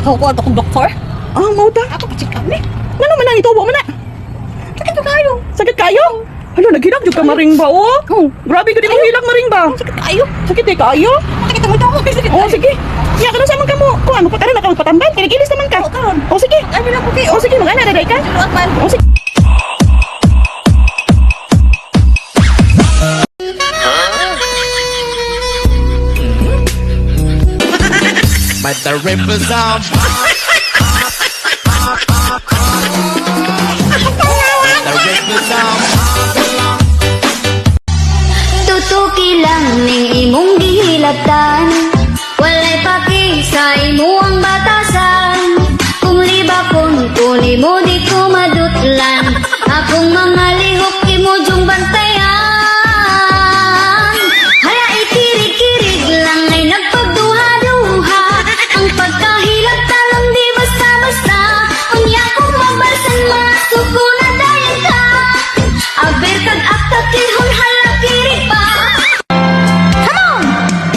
Ako ko akong doktor. Ah, mao ta. Ako pa check up ni. Ngano man ang itubo man na? Sakit kayo. Sakit kayo? Hala, naghilag jud ka maring ba oh? Oh. Grabe ko di mo hilag maring ba? Sakit kayo. Sakit eh kayo? Sakit mo daw. Sakit Oh, sige. Ya ka sa man ka mo. Kuan mo pa karon nakapatambal, kinikilis naman ka. karon. Oh, sige. Ano lang ko kay. Oh, sige, mag-ana daday ka. Luwag man. Oh, sige. But the ripples are the ripples are Tutuki lang ning imong gihilabtan. Walay paki sa imuang batasan. Kung libakon ko nimo di ko madutlan. Akong mga lihok imo jung bantayan. Hala ikirig-kirig lang ay nagpagduha-duha. Ang pagkahilab talong di basta-basta. Unya kong mabalsan masuko na dayon ka. Aber kag akta kilhon hala kirig pa.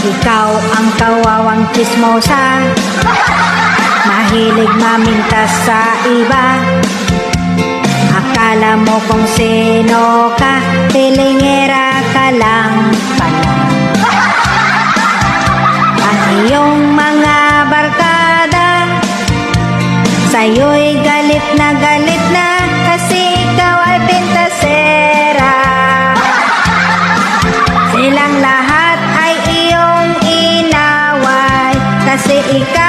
Ikaw ang kawawang chismosa, mahilig mamintas sa iba. Akala mo kung sino ka, tilingera ka lang pala. Ang iyong mga barkada, sa'yo'y galit na kasi ikaw ay pintasera. Silang lahat ay iyong inaway kasi ikaw